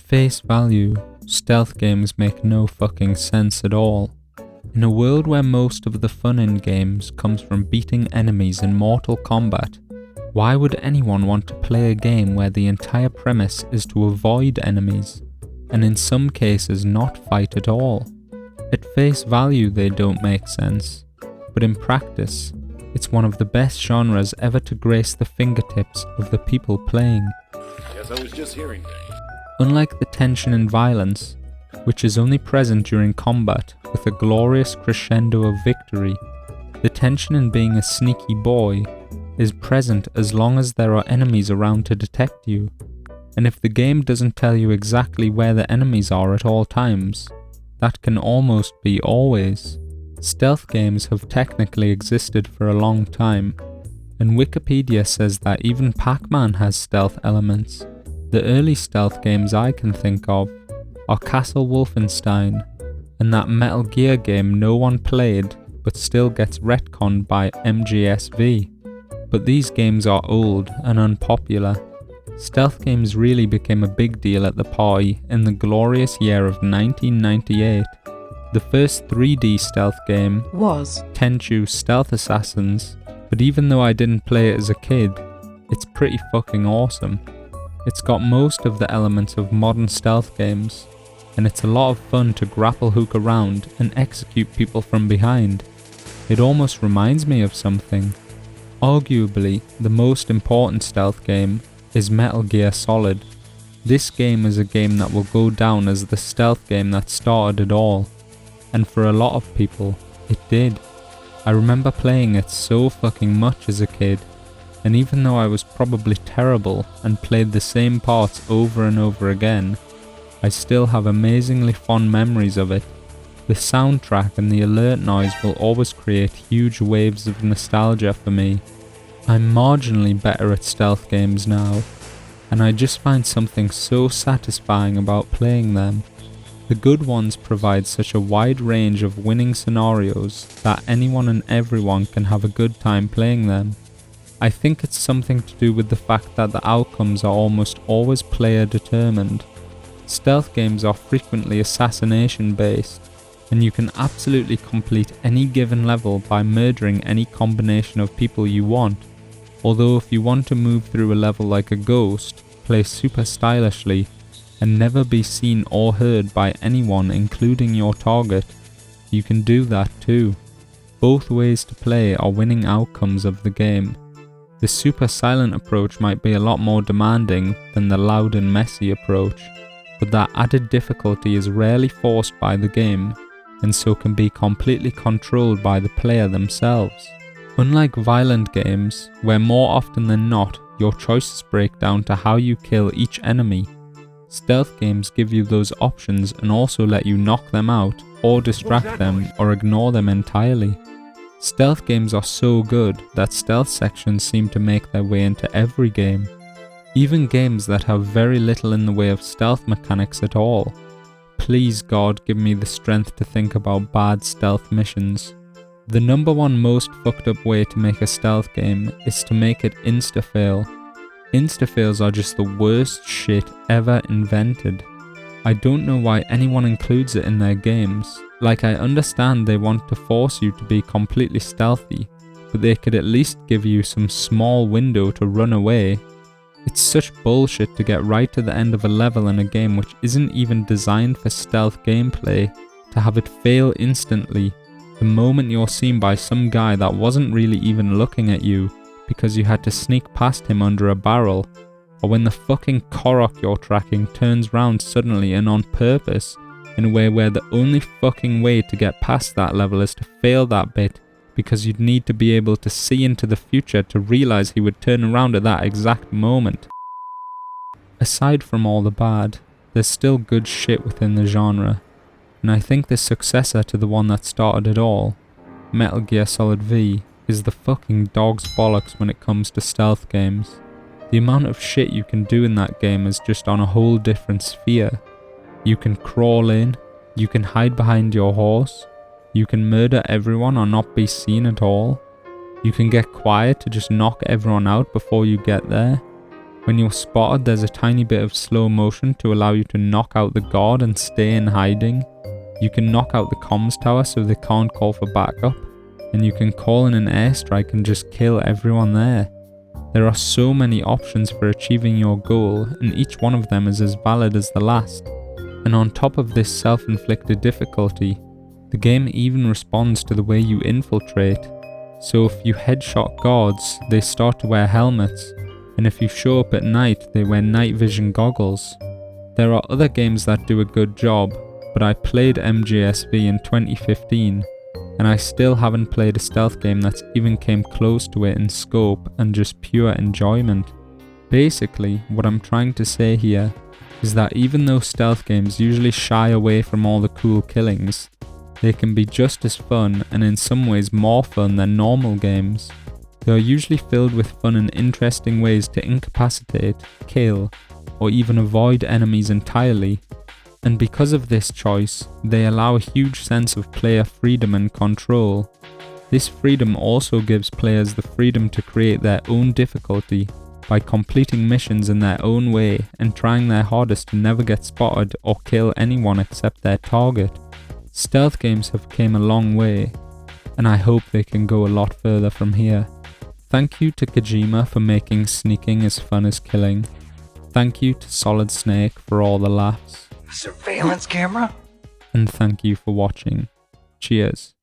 face value, stealth games make no fucking sense at all. In a world where most of the fun in games comes from beating enemies in Mortal Kombat, why would anyone want to play a game where the entire premise is to avoid enemies, and in some cases not fight at all? At face value they don't make sense, but in practice, it's one of the best genres ever to grace the fingertips of the people playing. Yes, I was just hearing that. Unlike the tension and violence, which is only present during combat with a glorious crescendo of victory, the tension in being a sneaky boy is present as long as there are enemies around to detect you, and if the game doesn't tell you exactly where the enemies are at all times, that can almost be always. Stealth games have technically existed for a long time, and Wikipedia says that even Pac-Man has stealth elements. The early stealth games I can think of are Castle Wolfenstein, and that Metal Gear game no one played but still gets retconned by MGSV. But these games are old and unpopular. Stealth games really became a big deal at the party in the glorious year of 1998. The first 3D stealth game was Tenchu Stealth Assassins, but even though I didn't play it as a kid, it's pretty fucking awesome. It's got most of the elements of modern stealth games, and it's a lot of fun to grapple hook around and execute people from behind. It almost reminds me of something. Arguably, the most important stealth game is Metal Gear Solid. This game is a game that will go down as the stealth game that started it all. And for a lot of people, it did. I remember playing it so fucking much as a kid, and even though I was probably terrible and played the same parts over and over again, I still have amazingly fond memories of it. The soundtrack and the alert noise will always create huge waves of nostalgia for me. I'm marginally better at stealth games now, and I just find something so satisfying about playing them. The good ones provide such a wide range of winning scenarios that anyone and everyone can have a good time playing them. I think it's something to do with the fact that the outcomes are almost always player determined. Stealth games are frequently assassination based, and you can absolutely complete any given level by murdering any combination of people you want. Although if you want to move through a level like a ghost, play super stylishly, and never be seen or heard by anyone including your target, you can do that too. Both ways to play are winning outcomes of the game. The super silent approach might be a lot more demanding than the loud and messy approach, but that added difficulty is rarely forced by the game, and so can be completely controlled by the player themselves. Unlike violent games, where more often than not your choices break down to how you kill each enemy, stealth games give you those options and also let you knock them out, or distract them, or ignore them entirely. Stealth games are so good that stealth sections seem to make their way into every game. Even games that have very little in the way of stealth mechanics at all. Please God, give me the strength to think about bad stealth missions. The number one most fucked up way to make a stealth game is to make it insta-fail. Insta-fails are just the worst shit ever invented. I don't know why anyone includes it in their games. Like, I understand they want to force you to be completely stealthy, but they could at least give you some small window to run away. It's such bullshit to get right to the end of a level in a game which isn't even designed for stealth gameplay, to have it fail instantly the moment you're seen by some guy that wasn't really even looking at you because you had to sneak past him under a barrel, or when the fucking Korok you're tracking turns round suddenly and on purpose in a way where the only fucking way to get past that level is to fail that bit because you'd need to be able to see into the future to realise he would turn around at that exact moment. Aside from all the bad, there's still good shit within the genre, and I think the successor to the one that started it all, Metal Gear Solid V, is the fucking dog's bollocks when it comes to stealth games. The amount of shit you can do in that game is just on a whole different sphere. You can crawl in, you can hide behind your horse, you can murder everyone or not be seen at all, you can get quiet to just knock everyone out before you get there, When you're spotted, there's a tiny bit of slow motion to allow you to knock out the guard and stay in hiding. You can knock out the comms tower so they can't call for backup, and you can call in an airstrike and just kill everyone there. There are so many options for achieving your goal, and each one of them is as valid as the last. And on top of this self-inflicted difficulty, the game even responds to the way you infiltrate. So if you headshot guards, they start to wear helmets, and if you show up at night, they wear night vision goggles. There are other games that do a good job, but I played MGSV in 2015, and I still haven't played a stealth game that's even came close to it in scope and just pure enjoyment. Basically, what I'm trying to say here is that even though stealth games usually shy away from all the cool killings, they can be just as fun and in some ways more fun than normal games. They are usually filled with fun and interesting ways to incapacitate, kill, or even avoid enemies entirely. And because of this choice, they allow a huge sense of player freedom and control. This freedom also gives players the freedom to create their own difficulty by completing missions in their own way and trying their hardest to never get spotted or kill anyone except their target. Stealth games have came a long way, and I hope they can go a lot further from here. Thank you to Kojima for making sneaking as fun as killing. Thank you to Solid Snake for all the laughs. Surveillance camera? And thank you for watching. Cheers.